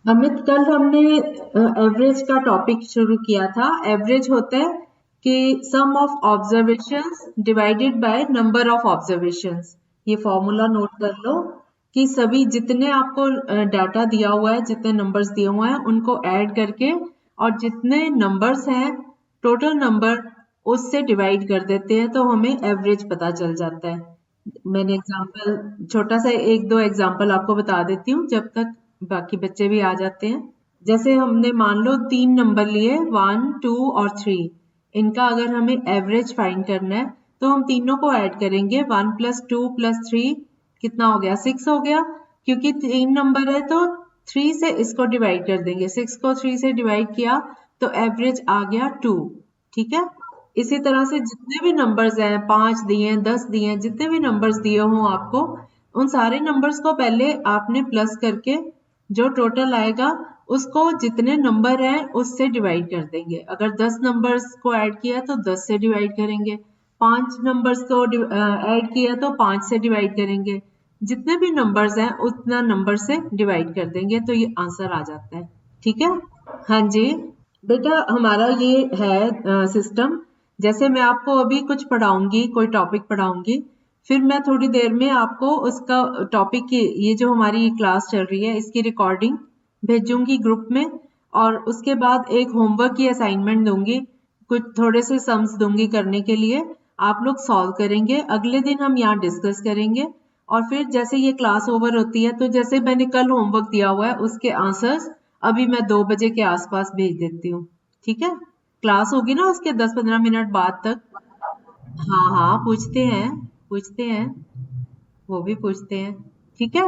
अमित, कल हमने एवरेज का टॉपिक शुरू किया था। एवरेज होता है कि sum of observations divided by number of observations. ये फॉर्मूला नोट कर लो कि सभी जितने आपको डाटा दिया हुआ है, जितने नंबर्स दिए हुए हैं, उनको ऐड करके और जितने नंबर्स हैं टोटल नंबर उससे डिवाइड कर देते हैं तो हमें एवरेज पता चल जाता है। मैंने छोटा सा एक दो एग्जाम्पल आपको बता देती हूँ जब तक बाकी बच्चे भी आ जाते हैं। जैसे हमने मान लो 3 नंबर लिए 1, 2 और 3। इनका अगर हमें एवरेज फाइंड करना है तो हम तीनों को ऐड करेंगे। 1 + 2 + 3 कितना हो गया? 6 हो गया। क्योंकि 3 नंबर है तो 3 से इसको डिवाइड कर देंगे। 6 को 3 से डिवाइड किया तो एवरेज आ गया 2। ठीक है। इसी तरह से जितने भी नंबर्स हैं, 5 दिए हैं, 10 दिए हैं, जितने भी नंबर्स दिए हों आपको, उन सारे नंबर्स को पहले आपने प्लस करके जो टोटल आएगा उसको जितने नंबर हैं उससे डिवाइड कर देंगे। अगर 10 नंबर्स को ऐड किया तो 10 से डिवाइड करेंगे। 5 नंबर्स को ऐड किया तो 5 से डिवाइड करेंगे। जितने भी नंबर्स हैं उतना नंबर से डिवाइड कर देंगे तो ये आंसर आ जाता है। ठीक है। हाँ जी बेटा, हमारा ये है सिस्टम। जैसे मैं आपको अभी कुछ पढ़ाऊंगी, कोई टॉपिक पढ़ाऊंगी, फिर मैं थोड़ी देर में आपको उसका टॉपिक की, ये जो हमारी क्लास चल रही है इसकी रिकॉर्डिंग भेजूंगी ग्रुप में। और उसके बाद एक होमवर्क की असाइनमेंट दूंगी, कुछ थोड़े से सम्स दूंगी करने के लिए। आप लोग सॉल्व करेंगे, अगले दिन हम यहाँ डिस्कस करेंगे। और फिर जैसे ये क्लास ओवर होती है तो जैसे मैंने कल होमवर्क दिया हुआ है उसके आंसर्स अभी मैं 2 बजे के आसपास भेज देती हूँ। ठीक है। क्लास होगी ना उसके 10-15 मिनट बाद तक। हाँ हाँ, पूछते हैं, पूछते हैं, वो भी पूछते हैं। ठीक है।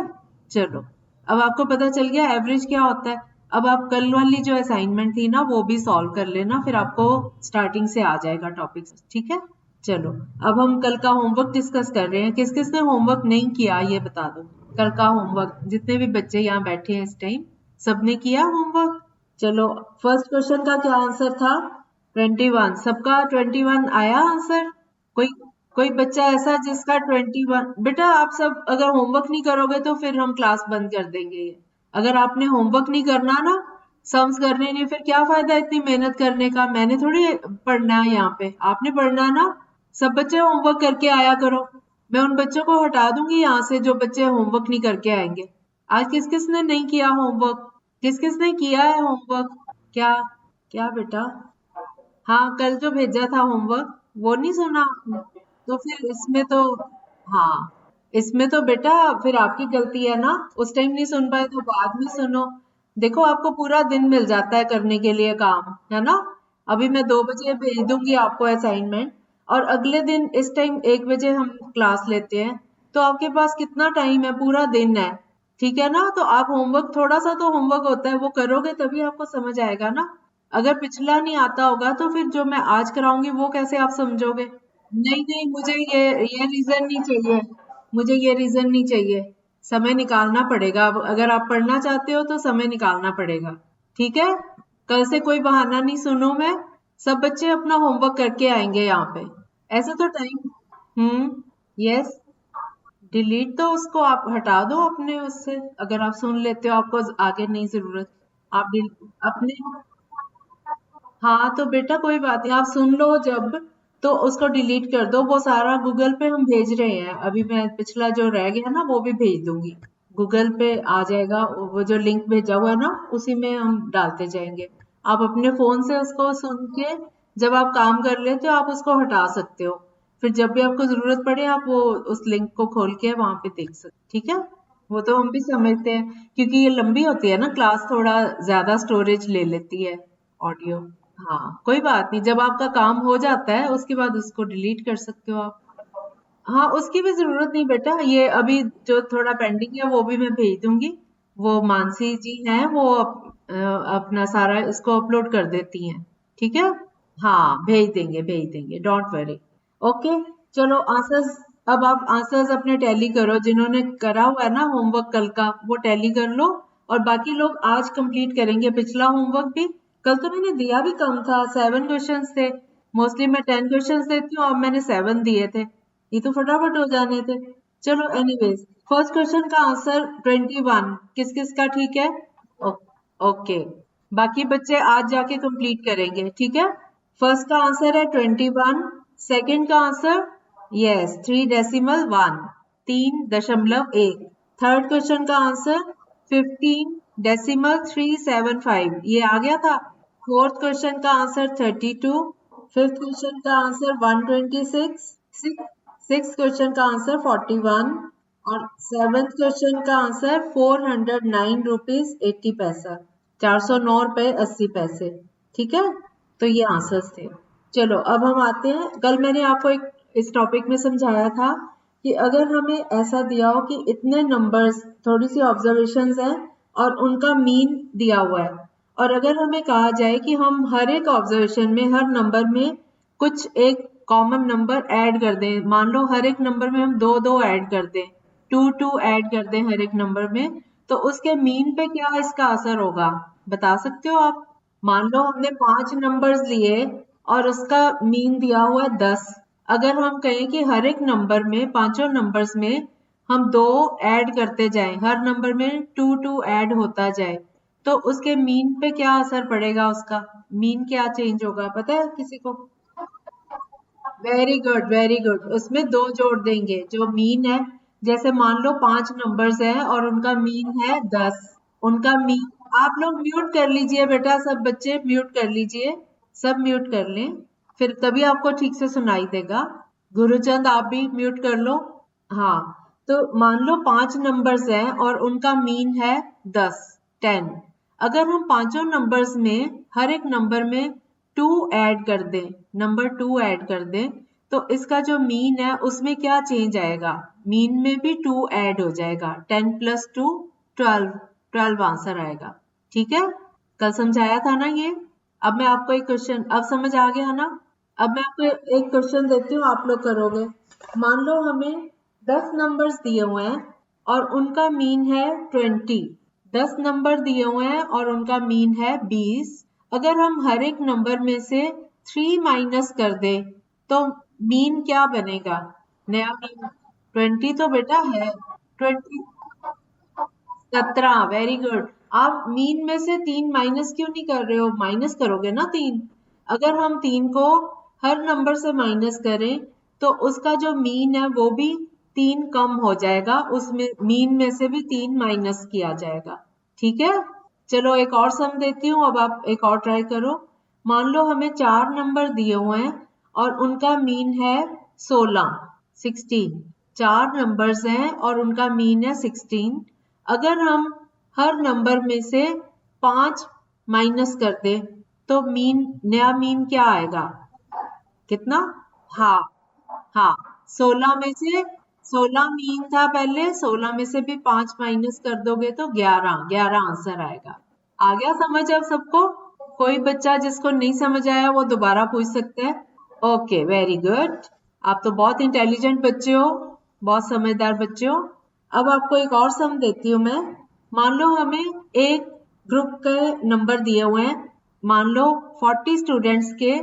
चलो, अब आपको पता चल गया एवरेज क्या होता है। अब आप कल वाली जो असाइनमेंट थी ना वो भी सॉल्व कर लेना, फिर आपको स्टार्टिंग से आ जाएगा टॉपिक। ठीक है। चलो, अब हम कल का होमवर्क डिस्कस कर रहे हैं। किस किस ने होमवर्क नहीं किया ये बता दो। कल का होमवर्क जितने भी बच्चे यहाँ बैठे हैं इस टाइम, सबने किया होमवर्क? चलो, फर्स्ट क्वेश्चन का क्या आंसर था? 21। सबका 21 आया आंसर? कोई कोई बच्चा ऐसा जिसका 21? बेटा आप सब अगर होमवर्क नहीं करोगे तो फिर हम क्लास बंद कर देंगे। अगर आपने होमवर्क नहीं करना ना, सम्स करने नहीं, फिर क्या फायदा इतनी मेहनत करने का। मैंने थोड़ी पढ़ना है यहाँ पे, आपने पढ़ना है ना। सब बच्चे होमवर्क करके आया करो। मैं उन बच्चों को हटा दूंगी यहाँ से जो बच्चे होमवर्क नहीं करके आएंगे। आज किस किस ने नहीं किया होमवर्क? किस किस ने किया है होमवर्क? क्या? क्या बेटा? हाँ, कल जो भेजा था होमवर्क वो नहीं सुना आपने? तो फिर इसमें तो, हाँ, इसमें तो बेटा फिर आपकी गलती है ना। उस टाइम नहीं सुन पाए तो बाद में सुनो। देखो, आपको पूरा दिन मिल जाता है करने के लिए काम, है ना। अभी मैं 2 बजे भेज दूंगी आपको असाइनमेंट। और अगले दिन इस टाइम 1 बजे हम क्लास लेते हैं। तो आपके पास कितना टाइम है? पूरा दिन है। ठीक है ना। तो आप होमवर्क, थोड़ा सा तो होमवर्क होता है, वो करोगे तभी आपको समझ आएगा ना। अगर पिछला नहीं आता होगा तो फिर जो मैं आज कराऊंगी वो कैसे आप समझोगे? नहीं नहीं, मुझे ये रीजन नहीं चाहिए। मुझे ये रीजन नहीं चाहिए। समय निकालना पड़ेगा। अब अगर आप पढ़ना चाहते हो तो समय निकालना पड़ेगा। ठीक है। कल से कोई बहाना नहीं, सुनो मैं। सब बच्चे अपना होमवर्क करके आएंगे यहाँ पे। ऐसे तो टाइम। यस। डिलीट तो उसको आप हटा दो अपने उससे। अगर आप सुन लेते हो, आपको आगे नहीं जरूरत। आप अपने, हाँ तो बेटा कोई बात नहीं, आप सुन लो जब, तो उसको डिलीट कर दो। वो सारा गूगल पे हम भेज रहे हैं। अभी मैं पिछला जो रह गया ना वो भी भेज दूंगी। गूगल पे आ जाएगा, वो जो लिंक भेजा हुआ है ना उसी में हम डालते जाएंगे। आप अपने फोन से उसको सुन के जब आप काम कर लेते हो आप उसको हटा सकते हो। फिर जब भी आपको जरूरत पड़े आप वो उस लिंक को खोल के वहां पे देख सकते। ठीक है। वो तो हम भी समझते हैं क्योंकि ये लंबी होती है ना क्लास, थोड़ा ज्यादा स्टोरेज ले लेती है ऑडियो। हाँ, कोई बात नहीं, जब आपका काम हो जाता है उसके बाद उसको डिलीट कर सकते हो आप। हाँ, उसकी भी जरूरत नहीं बेटा। ये अभी जो थोड़ा पेंडिंग है वो भी मैं भेज दूंगी। वो मानसी जी हैं, वो अपना सारा इसको अपलोड कर देती हैं। ठीक है। हाँ, भेज देंगे, डोंट वरी। ओके। चलो आंसर्स, अब आप आंसर्स अपने टैली करो। जिन्होंने करा हुआ है ना होमवर्क कल का वो टैली कर लो। और बाकी लोग आज कंप्लीट करेंगे पिछला होमवर्क भी। कल तो मैंने दिया भी कम था, 7 क्वेश्चंस थे। मोस्टली मैं 10 क्वेश्चंस देती हूँ, अब मैंने 7 दिए थे। ये तो फटाफट हो जाने थे। चलो एनीवेज, फर्स्ट क्वेश्चन का आंसर 21 किस किस का ठीक है? ओके, बाकी बच्चे आज जाके कंप्लीट करेंगे, ठीक है। फर्स्ट का आंसर है 21, सेकंड का आंसर यस 3.1, 3.1। थर्ड क्वेश्चन का आंसर 15.375, ये आ गया था। फोर्थ क्वेश्चन का आंसर 32, फिफ्थ क्वेश्चन का आंसर 126, सिक्स क्वेश्चन का आंसर 41 और सेवेंथ क्वेश्चन का आंसर 409 रुपीज 80 पैसा, 409 रुपए 80 पैसे, ठीक है। तो ये आंसर्स थे। चलो अब हम आते हैं, कल मैंने आपको एक इस टॉपिक में समझाया था कि अगर हमें ऐसा दिया हो कि इतने नंबर्स, थोड़ी सी ऑब्जर्वेशंस हैं और उनका मीन दिया हुआ है, और अगर हमें कहा जाए कि हम हर एक ऑब्जर्वेशन में, हर नंबर में कुछ एक कॉमन नंबर ऐड कर दें, मान लो हर एक नंबर में हम दो दो ऐड कर दें, टू ऐड कर दें हर एक नंबर में, तो उसके मीन पे क्या इसका असर होगा, बता सकते हो आप। मान लो हमने 5 नंबर्स लिए और उसका मीन दिया हुआ है 10। अगर हम कहें कि हर एक नंबर में, पांचों नंबर्स में हम दो ऐड करते जाएं, हर नंबर में टू ऐड होता जाए, तो उसके मीन पे क्या असर पड़ेगा, उसका मीन क्या चेंज होगा, पता है किसी को? वेरी गुड, वेरी गुड, उसमें दो जोड़ देंगे जो मीन है। जैसे मान लो 5 नंबर्स हैं और उनका मीन है 10, उनका मीन, आप लोग म्यूट कर लीजिए बेटा, सब बच्चे म्यूट कर लीजिए, सब म्यूट कर लें, फिर तभी आपको ठीक से सुनाई देगा। गुरुचंद आप भी म्यूट कर लो। हाँ, तो मान लो 5 नंबर्स हैं और उनका मीन है 10, 10। अगर हम पांचों नंबर्स में हर एक नंबर में टू ऐड कर दें, नंबर टू ऐड कर दें, तो इसका जो मीन है उसमें क्या चेंज आएगा, मीन में भी टू ऐड हो जाएगा, 10 + 2 12, 12 आंसर आएगा, ठीक है। कल समझाया था ना ये। अब मैं आपको एक क्वेश्चन, अब समझ आ गया ना। अब मैं आपको एक क्वेश्चन देती हूँ, आप लोग करोगे। मान लो हमें 10 नंबर्स दिए हुए हैं और उनका मीन है 20, 10 नंबर दिए हुए हैं और उनका मीन है 20। अगर हम हर एक नंबर में से 3 माइनस कर दें तो मीन क्या बनेगा, नया मीन? 20 तो बेटा है, 20, 17, वेरी गुड। आप मीन में से 3 माइनस क्यों नहीं कर रहे हो, माइनस करोगे ना 3। अगर हम 3 को हर नंबर से माइनस करें तो उसका जो मीन है वो भी 3 कम हो जाएगा, उसमें मीन में से भी 3 माइनस किया जाएगा, ठीक है। चलो एक और सम देती हूँ, अब आप एक और ट्राई करो। मान लो हमें 4 नंबर दिए हुए हैं और उनका मीन है 16, 16। 4 नंबर्स हैं और उनका मीन है 16। अगर हम हर नंबर में से 5 माइनस कर दें तो मीन, नया मीन क्या आएगा, कितना? हाँ, हाँ, 16 में से, 16 मीन था पहले, 16 में से भी 5 माइनस कर दोगे तो 11, 11 आंसर आएगा। आ गया समझ अब सबको? कोई बच्चा जिसको नहीं समझ आया वो दोबारा पूछ सकता है। ओके, वेरी गुड, आप तो बहुत इंटेलिजेंट बच्चे हो, बहुत समझदार बच्चे हो। अब आपको एक और सम देती हूँ मैं। मान लो हमें एक ग्रुप के नंबर दिए हुए हैं, मान लो 40 स्टूडेंट्स के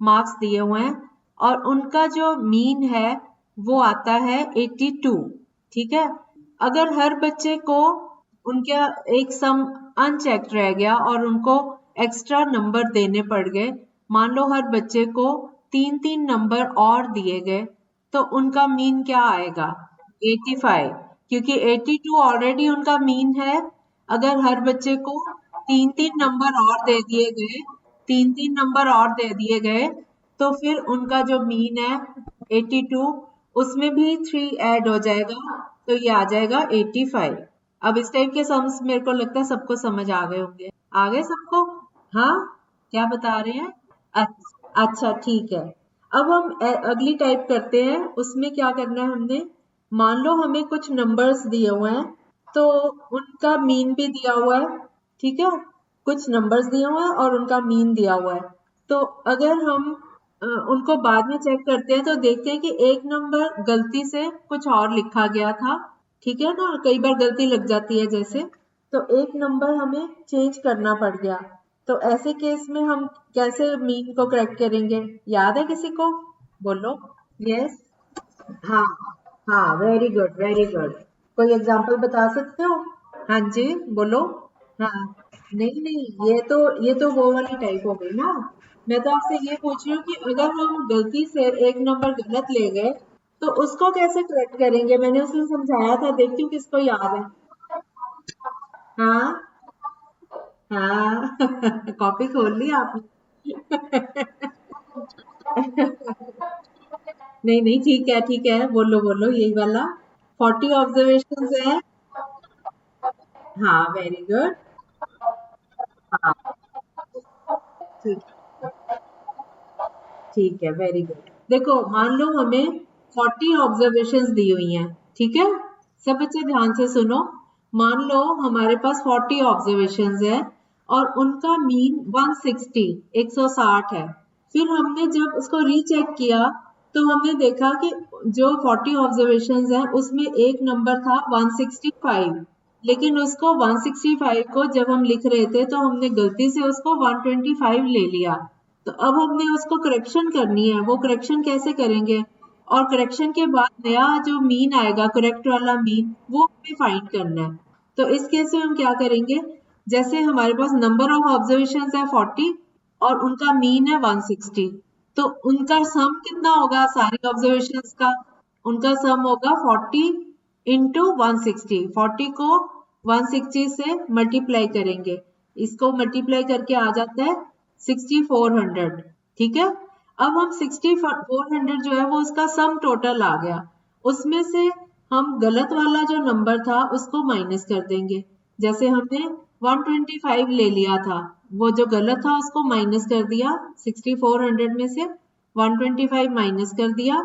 मार्क्स दिए हुए हैं और उनका जो मीन है वो आता है 82, ठीक है। अगर हर बच्चे को उनका एक सम अनचेक रह गया और उनको एक्स्ट्रा नंबर देने पड़ गए, मान लो हर बच्चे को 3-3 नंबर और दिए गए, तो उनका मीन क्या आएगा, 85, क्योंकि 82 ऑलरेडी उनका मीन है। अगर हर बच्चे को 3-3 नंबर और दे दिए गए, 3-3 नंबर और दे दिए गए, तो फिर उनका जो मीन है 82, उसमें भी 3 ऐड हो जाएगा, तो ये आ जाएगा 85। अब इस टाइप के सम्स मेरे को लगता है सबको समझ आ गए होंगे, आ गए सबको? हाँ, क्या बता रहे हैं? अच्छा ठीक है। अब हम अगली टाइप करते हैं, उसमें क्या करना है हमने, मान लो हमें कुछ नंबर्स दिए हुए हैं तो उनका मीन भी दिया हुआ है, ठीक है। कुछ नंबर्स दिए हुए हैं और उनका मीन दिया हुआ है, तो अगर हम उनको बाद में चेक करते हैं तो देखते हैं कि एक नंबर गलती से कुछ और लिखा गया था, ठीक है ना, कई बार गलती लग जाती है जैसे, तो एक नंबर हमें चेंज करना पड़ गया। तो ऐसे केस में हम कैसे मीन को करेक्ट करेंगे, याद है किसी को? बोलो। यस, हाँ, हाँ, वेरी गुड, वेरी गुड। कोई एग्जांपल बता सकते हो? हाँ जी, बोलो। हाँ, नहीं नहीं, ये तो वो वाली टाइप हो गई ना। मैं तो आपसे ये पूछ रही हूँ कि अगर हम गलती से एक नंबर गलत ले गए तो उसको कैसे करेक्ट करेंगे। मैंने उसे समझाया था, देखती हूँ किसको याद है। हाँ हाँ कॉपी खोल ली आपने नहीं नहीं, ठीक है, बोलो बोलो यही वाला। 40 ऑब्जर्वेशन है। हाँ वेरी गुड। हाँ ठीक ठीक है, वेरी गुड। देखो मान लो हमें 40 ऑब्जर्वेशंस दी हुई हैं, ठीक है। सब बच्चे ध्यान से सुनो। मान लो हमारे पास 40 ऑब्जर्वेशंस है और उनका मीन 160 है। फिर हमने जब उसको रीचेक किया तो हमने देखा कि जो 40 ऑब्जर्वेशंस हैं उसमें एक नंबर था 165, लेकिन उसको 165 को जब हम लिख रहे थे तो हमने गलती से उसको 125 ले लिया। तो अब हमने उसको करेक्शन करनी है। वो करेक्शन कैसे करेंगे? और करेक्शन के बाद नया जो मीन आएगा, करेक्ट वाला मीन, वो हमें फाइंड करना है। तो इस केस में हम क्या करेंगे? जैसे हमारे पास नंबर ऑफ ऑब्जर्वेशन है 40 और उनका मीन है 160, तो उनका सम कितना होगा सारी ऑब्जर्वेशन का? उनका सम होगा 40 इंटू 160। 40 को 160 से मल्टीप्लाई करेंगे, इसको मल्टीप्लाई करके आ जाता है 6400। ठीक है। अब हम 6400 जो है वो उसका सम टोटल आ गया। उसमें से हम गलत वाला जो नंबर था उसको माइनस कर देंगे। जैसे हमने 125 ले लिया था, वो जो गलत था उसको माइनस कर दिया। 6400 में से 125 माइनस कर दिया।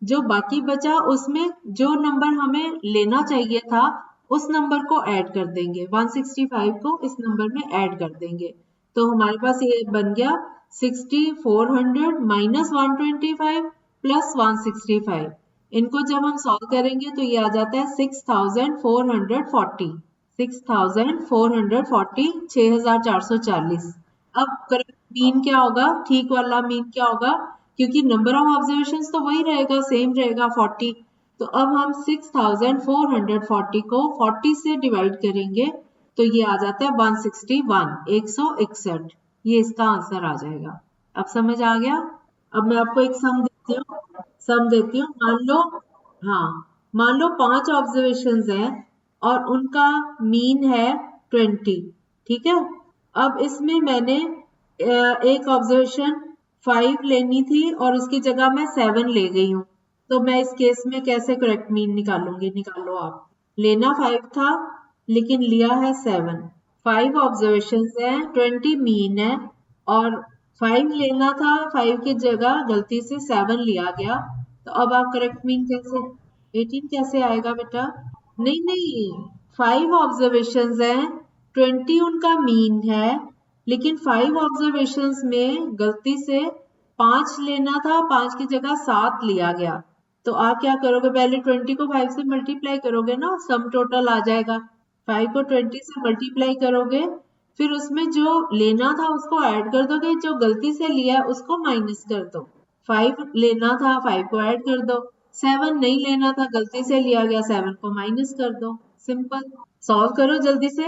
जो बाकी बचा उसमें जो नंबर हमें लेना चाहिए था उस नंबर को ऐड कर देंगे। 165 को इस नंबर में ऐड कर देंगे। तो हमारे पास ये बन गया 6400 माइनस 125 प्लस 165। इनको जब हम सॉल्व करेंगे तो ये आ जाता है 6440। 6440, 6440। अब करेक्ट मीन क्या होगा? ठीक वाला मीन क्या होगा? क्योंकि नंबर ऑफ ऑब्जर्वेशन तो वही रहेगा, सेम रहेगा 40। तो अब हम 6440 को 40 से डिवाइड करेंगे तो ये आ जाता है 161, 161। ये इसका आंसर आ जाएगा। अब समझ आ गया? अब मैं आपको एक सम देती हूँ। सम देती हूँ, मान लो, हाँ, मान लो 5 ऑब्जर्वेशंस हैं और उनका मीन है 20। ठीक है। अब इसमें मैंने एक ऑब्जर्वेशन 5 लेनी थी और उसकी जगह मैं 7 ले गई हूँ। तो मैं इस केस में कैसे करेक्ट मीन निकालूंगी? निकालो आप। लेना 5 था लेकिन लिया है 7। 5 ऑब्जर्वेशन है, 20 मीन है और 5 लेना था, 5 की जगह गलती से 7 लिया गया। तो अब आप करेक्ट मीन कैसे? 18 कैसे आएगा बेटा? नहीं नहीं, 5 ऑब्जर्वेशन है, 20 उनका मीन है, लेकिन 5 ऑब्जर्वेशन में गलती से 5 लेना था, 5 की जगह 7 लिया गया। तो आप क्या करोगे? पहले 20 को 5 से मल्टीप्लाई करोगे ना, सम टोटल आ जाएगा। 5 को 20 से मल्टीप्लाई करोगे, फिर उसमें जो लेना था उसको ऐड कर दोगे, जो गलती से लिया है उसको माइनस कर दो। 5 लेना था, 5 को ऐड कर दो। 7 नहीं लेना था, गलती से लिया गया, 7 को माइनस कर दो। सिंपल। सॉल्व करो जल्दी से।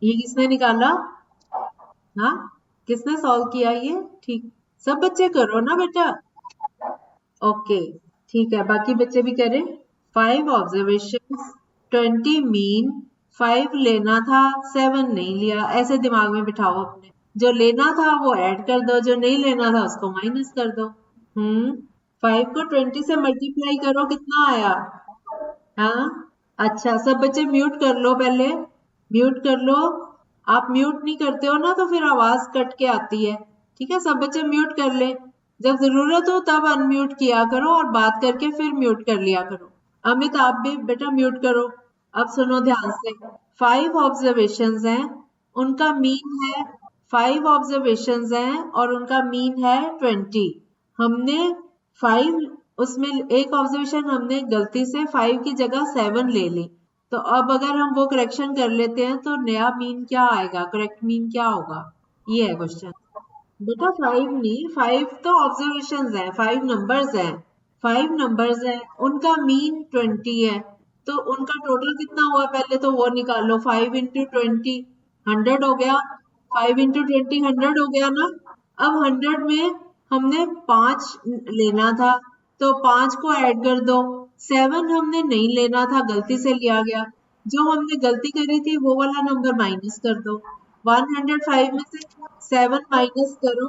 ये किसने निकाला? हाँ, किसने सॉल्व किया ये? ठीक, सब बच्चे करो ना बेटा। ओके, ठीक है, बाकी बच्चे भी करें। 5 ऑब्जर्वेशन, 20 मीन, 5 लेना था, 7 नहीं लिया। ऐसे दिमाग में बिठाओ अपने। जो लेना था वो ऐड कर दो, जो नहीं लेना था उसको माइनस कर दो। 5 को 20 से मल्टीप्लाई करो, कितना आया? हाँ, अच्छा, सब बच्चे म्यूट कर लो पहले। म्यूट कर लो। आप म्यूट नहीं करते हो ना तो फिर आवाज कट के आती है। ठीक है, सब बच्चे म्यूट कर ले। जब जरूरत हो तब अनम्यूट किया करो और बात करके फिर म्यूट कर लिया करो। अमित आप भी बेटा म्यूट करो। अब सुनो ध्यान से। 5 ऑब्जर्वेशंस हैं, उनका मीन है, 5 ऑब्जर्वेशंस हैं और उनका मीन है 20। हमने 5, उसमें एक ऑब्जर्वेशन हमने गलती से 5 की जगह 7 ले ली। तो अब अगर हम वो करेक्शन कर लेते हैं तो नया मीन क्या आएगा? करेक्ट मीन क्या होगा? ये है क्वेश्चन। बेटा 5 नहीं, 5 तो ऑब्जर्वेशन है, 5 नंबर्स हैं। 5 नंबर्स हैं, उनका मीन 20 है। तो उनका टोटल कितना हुआ पहले तो वो निकालो। 5 इंटू 20 100 हो गया। 5 इंटू 20 100 हो गया ना। अब 100 में हमने 5 लेना था तो 5 को ऐड कर दो। 7 हमने नहीं लेना था, गलती से लिया गया। जो हमने गलती करी थी वो वाला नंबर माइनस कर दो। 105 में से 7 माइनस करो।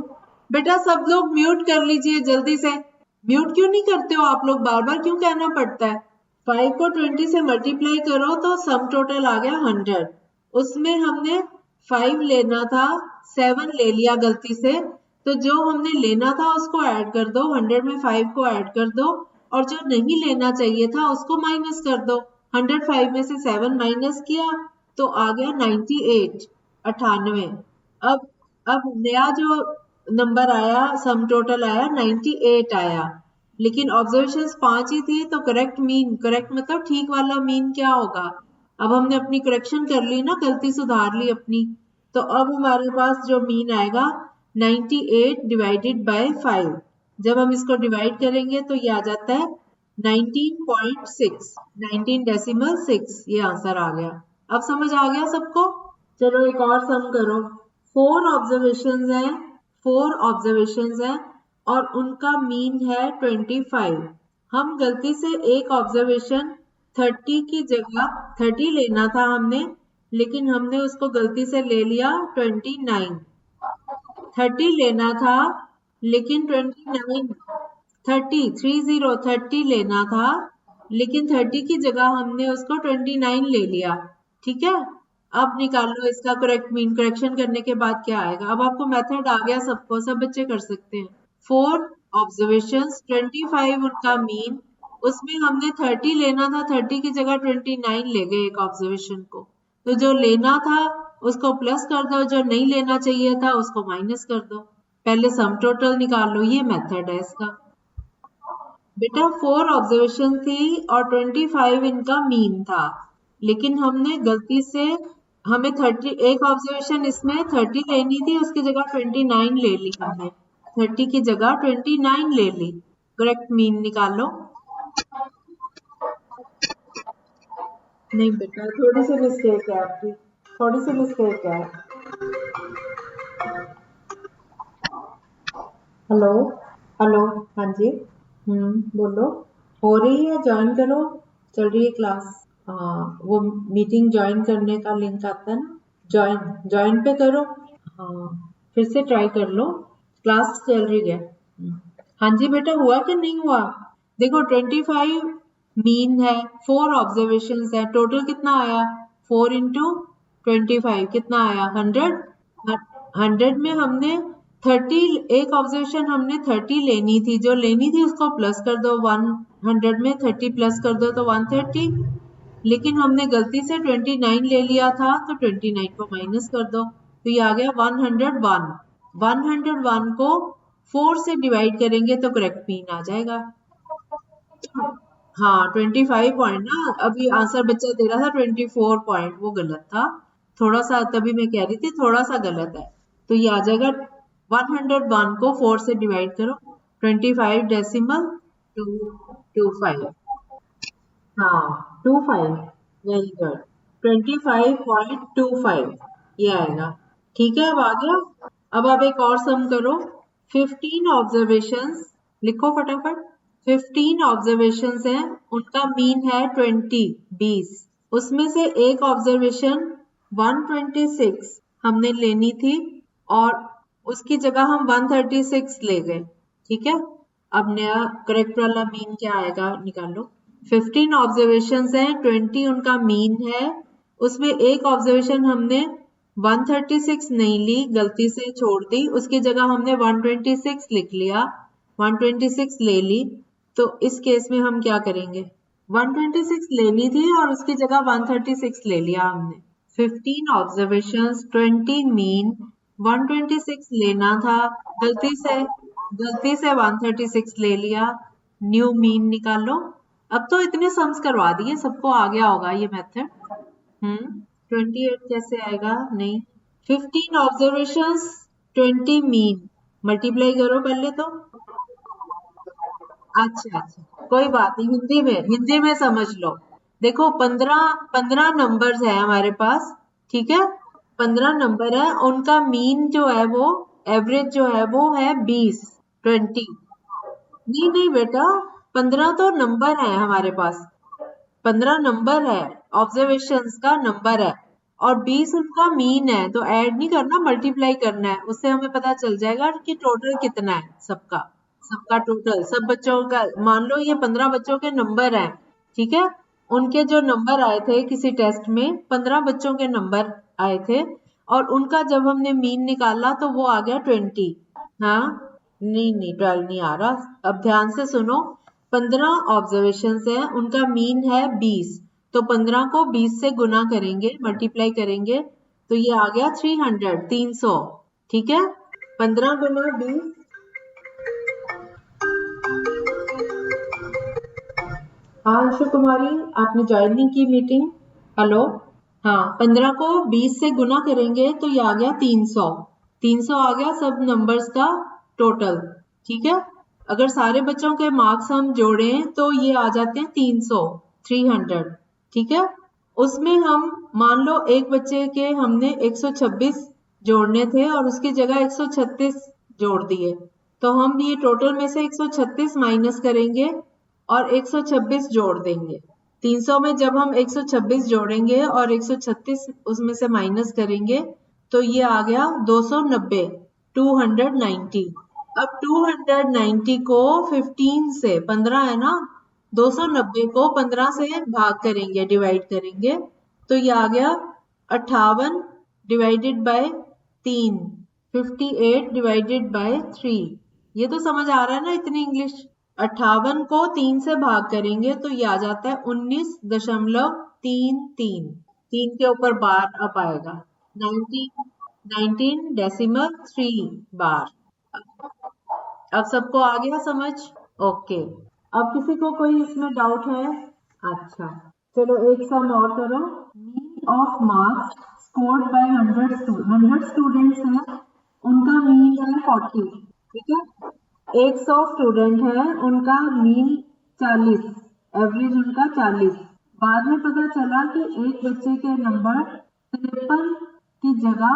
बेटा सब लोग म्यूट कर लीजिए जल्दी से। म्यूट क्यों नहीं करते हो आप लोग, बार बार क्यों कहना पड़ता है। 5 को 20 से मल्टीप्लाई करो तो सम टोटल आ गया 100। उसमें हमने 5 लेना था, 7 ले लिया गलती से। तो जो हमने लेना था उसको ऐड कर दो, 100 में 5 को ऐड कर दो, और जो नहीं लेना चाहिए था उसको माइनस कर दो। 105 में से 7 माइनस किया तो आ गया 98, 98। अब नया जो नंबर आया, सम टोटल आया 98 आया। लेकिन ऑब्जर्वेशंस 5 ही थी तो करेक्ट मीन, करेक्ट मतलब ठीक वाला मीन क्या होगा। अब हमने अपनी करेक्शन कर ली ना, गलती सुधार ली अपनी। तो अब हमारे पास जो मीन आएगा 98 डिवाइडेड बाय 5। जब हम इसको डिवाइड करेंगे तो ये आ जाता है 19.6, 19.6। ये आंसर आ गया। अब समझ आ गया सबको। चलो एक और सम करो। 4 ऑब्जर्वेशंस हैं, 4 ऑब्जर्वेशंस हैं और उनका मीन है 25। हम गलती से एक ऑब्जर्वेशन 30 की जगह 30 लेना था हमने, लेकिन हमने उसको गलती से ले लिया 29। 30 लेना था लेकिन 29, 30 लेना था लेकिन 30 की जगह हमने उसको 29 ले लिया। ठीक है। अब निकालो इसका करेक्ट मीन। करेक्शन करने के बाद क्या आएगा। अब आपको मेथड आ गया सबको, सब बच्चे कर सकते हैं। 4 ऑब्जर्वेशंस, 25 उनका मीन। उसमें हमने 30 लेना था, 30 की जगह 29 ले गए एक ऑब्जर्वेशन को। तो जो लेना था उसको प्लस कर दो, जो नहीं लेना चाहिए था उसको माइनस कर दो। पहले सम टोटल निकाल लो, ये मेथड है इसका। बेटा 4 ऑब्जर्वेशन थी और 25 इनका मीन था, लेकिन हमने गलती से, हमें 30, एक ऑब्जर्वेशन इसमें 30 लेनी थी, उसकी जगह 29 ले ली हमने। 30 की जगह 29 ले ली। करेक्ट मीन निकालो। नहीं बेटा, थोड़ी सी मिस्टेक है आपकी, थोड़ी सी मिस्टेक है। हेलो, हेलो, हाँ जी। बोलो। हो रही है, ज्वाइन करो। चल रही है क्लास। हाँ, वो मीटिंग ज्वाइन करने का लिंक आता है ना, ज्वाइन, ज्वाइन पे करो। हाँ, फिर से ट्राई कर लो, क्लास चल रही है। हाँ जी बेटा, हुआ कि नहीं हुआ। देखो 25 मीन है, 4 ऑब्जर्वेशन है, टोटल कितना आया। 4 इंटू 25 कितना आया 100। 100 में हमने 30, एक ऑब्जर्वेशन हमने 30 लेनी थी, जो लेनी थी उसको प्लस कर दो। 100 में 30 प्लस कर दो तो 130। लेकिन हमने गलती से 29 ले लिया था तो 29 को माइनस कर दो तो ये आ गया 101। 101 को 4 से डिवाइड करेंगे तो करेक्ट मीन आ जाएगा। हाँ 25 पॉइंट ना, अभी आंसर बच्चा दे रहा था 24 पॉइंट, वो गलत था थोड़ा सा, तभी मैं कह रही थी थोड़ा सा गलत है। तो ये आ जाएगा 101 को 4 से डिवाइड करो, 25.225। हाँ 25, वेरी गुड, 25.25 ये आएगा। ठीक है, अब आ गया। अब आप एक और सम करो। 15 ऑब्जर्वेशंस, लिखो फटाफट। 15 ऑब्जर्वेशंस हैं, उनका मीन है 20, 20। उसमें से एक ऑब्जर्वेशन 126 हमने लेनी थी और उसकी जगह हम 136 ले गए। ठीक है। अब नया करेक्ट वाला मीन क्या आएगा निकालो। 15 ऑब्जर्वेशन हैं, 20 उनका मीन है। उसमें एक ऑब्जर्वेशन हमने 136 नहीं ली, गलती से छोड़ दी, उसकी जगह हमने 126 लिख लिया, 126 ले ली। तो इस केस में हम क्या करेंगे, 126 लेनी थी और उसकी जगह 136 ले लिया हमने। 15 ऑब्जर्वेशंस, 20 मीन, 126 लेना था, गलती से 136 ले लिया। न्यू मीन निकालो। अब तो इतने सम्स करवा दिए, सबको आ गया होगा ये मेथड। 28 कैसे आएगा, नहीं। 15 ऑब्जर्वेशंस, 20 मीन, मल्टीप्लाई करो पहले तो। अच्छा अच्छा, कोई बात नहीं, हिंदी में समझ लो। देखो 15 नंबर्स है हमारे पास, ठीक है, 15 नंबर है, उनका मीन जो है वो, एवरेज जो है वो है 20। नहीं नहीं बेटा, 15 तो नंबर है हमारे पास, 15 नंबर है, ऑब्जर्वेशंस का नंबर है, और 20 उनका मीन है। तो ऐड नहीं करना, मल्टीप्लाई करना है, उससे हमें पता चल जाएगा कि टोटल कितना है सबका, सबका टोटल, सब बच्चों का। मान लो ये 15 बच्चों के नंबर हैं, ठीक है, उनके जो नंबर आए थे किसी टेस्ट में, 15 बच्चों के नंबर आए थे, और उनका जब हमने मीन निकाला तो वो आ गया 20। हाँ, नहीं नहीं 12 नहीं आ रहा, अब ध्यान से सुनो। 15 ऑब्जर्वेशन है, उनका मीन है 20, तो 15 को 20 से गुना करेंगे, मल्टीप्लाई करेंगे, तो ये आ गया 300, 300, ठीक है, 15 गुना 20। हाँ अंशु कुमारी, आपने ज्वाइन नहीं की मीटिंग? हेलो। हाँ, 15 को 20 से गुना करेंगे तो ये आ गया 300, 300 आ गया सब नंबर्स का टोटल, ठीक है। अगर सारे बच्चों के मार्क्स हम जोड़ें तो ये आ जाते हैं 300, 300, ठीक है। उसमें हम मान लो एक बच्चे के हमने 126 जोड़ने थे और उसकी जगह 136 जोड़ दिए, तो हम ये टोटल में से 136 माइनस करेंगे और 126 जोड़ देंगे। 300 में जब हम 126 जोड़ेंगे और 136 उसमें से माइनस करेंगे तो ये आ गया 290, 290। अब 290 को 15 से, 15 है ना, 290 को 15 से भाग करेंगे, डिवाइड करेंगे, तो ये आ गया 58 डिवाइडेड बाय 3, 58 डिवाइडेड बाय 3। ये तो समझ आ रहा है ना इतनी इंग्लिश। 58 को 3 से भाग करेंगे तो ये आ जाता है 19.33, 3 के ऊपर बार अब आएगा, 19, 19.3 बार। अब सबको आ गया समझ? ओके। अब किसी को कोई इसमें डाउट है? अच्छा, चलो एक सम और करो। Mean of marks scored by 100 students हैं, उनका मीन है 40, ठीक है। 100 स्टूडेंट है, उनका मीन 40, एवरेज उनका 40। बाद में पता चला कि एक बच्चे के नंबर 53 की जगह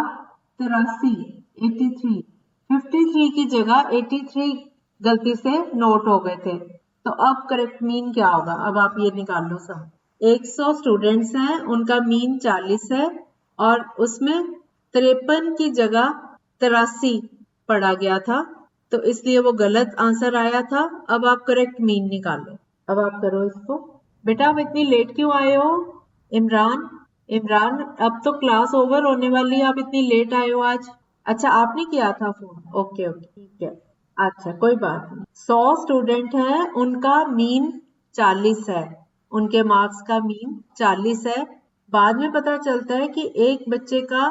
83, 83, 53 की जगह 83 गलती से नोट हो गए थे। तो अब करेक्ट मीन क्या होगा? अब आप ये निकाल लो सब। 100 स्टूडेंट्स हैं, उनका मीन 40 है, और उसमें 53 की जगह 83 पढ़ा गया था, तो इसलिए वो गलत आंसर आया था। अब आप करेक्ट मीन निकालो। अब आप करो इसको। बेटा आप इतनी लेट क्यों आए हो? इमरान, इमरान अब तो क्लास ओवर होने वाली है, आप इतनी लेट आए हो आज। अच्छा आपने किया था फोन, ओके ओके ठीक है। अच्छा कोई बात नहीं। 100 स्टूडेंट हैं, उनका मीन 40 है, उनके मार्क्स का मीन 40 है। बाद में पता चलता है कि एक बच्चे का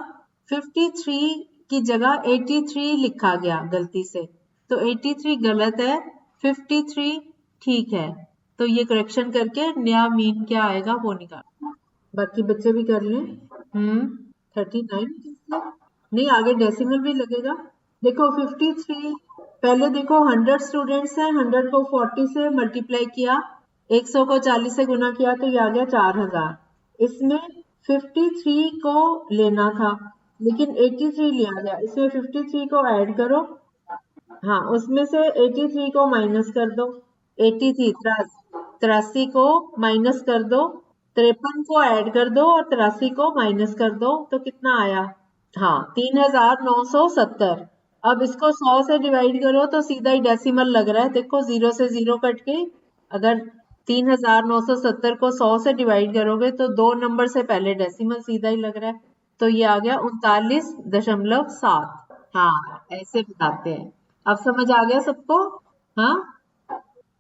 53 की जगह 83 लिखा गया गलती से, तो 83 गलत है, 53 ठीक है। तो ये करेक्शन करके नया मीन क्या आएगा वो निकाल। बाकी बच्चे भी कर लें। 39 नहीं, आगे डेसिमल भी लगेगा। देखो 53, पहले देखो 100 स्टूडेंट्स हैं, 100 को 40 से मल्टीप्लाई किया, 100 को 40 से गुना किया तो ये आ गया 4000। इसमें 53 को लेना था लेकिन 83 लिया गया, इसमें 53 को ऐड करो, हाँ उसमें से 83 को माइनस कर दो, 83 83 को माइनस कर दो, 53 को ऐड कर दो और 83 को माइनस कर दो, तो कितना आया? हाँ 3970। अब इसको 100 से डिवाइड करो तो सीधा ही डेसिमल लग रहा है, देखो 0 से 0 कट के, अगर 3970 को 100 से डिवाइड करोगे तो दो नंबर से पहले डेसिमल सीधा ही लग रहा है, तो ये आ गया 39.7। हाँ ऐसे बताते हैं। अब समझ आ गया सबको? हाँ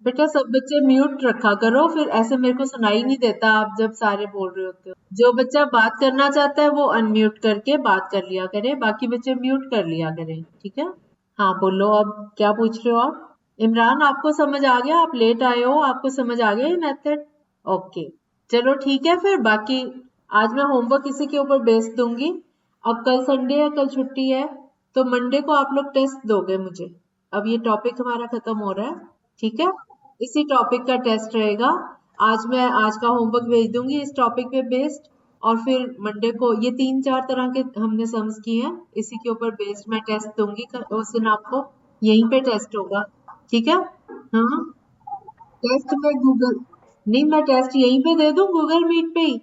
बेटा सब बच्चे म्यूट रखा करो, फिर ऐसे मेरे को सुनाई नहीं देता आप जब सारे बोल रहे होते हो। जो बच्चा बात करना चाहता है वो अनम्यूट करके बात कर लिया करे, बाकी बच्चे म्यूट कर लिया करें, ठीक है। हाँ बोलो, अब क्या पूछ रहे हो आप? इमरान आपको समझ आ गया? आप लेट आए हो, आपको समझ आ गया ये मेथड? ओके चलो ठीक है, फिर बाकी आज मैं होमवर्क इसी के ऊपर बेस दूंगी। अब कल संडे है, कल छुट्टी है, तो मंडे को आप लोग टेस्ट दोगे मुझे। अब ये टॉपिक हमारा खत्म हो रहा है, ठीक है, इसी टॉपिक का टेस्ट रहेगा। आज मैं आज का होमवर्क भेज दूंगी इस टॉपिक पे बेस्ड, और फिर मंडे को ये 3-4 तरह के हमने सम्स किए हैं, इसी के ऊपर बेस्ड मैं टेस्ट दूंगी। उस दिन आपको यहीं पे टेस्ट होगा, ठीक है? हाँ, टेस्ट में गूगल नहीं, मैं टेस्ट यहीं पे दे दूं गूगल मीट पे ही।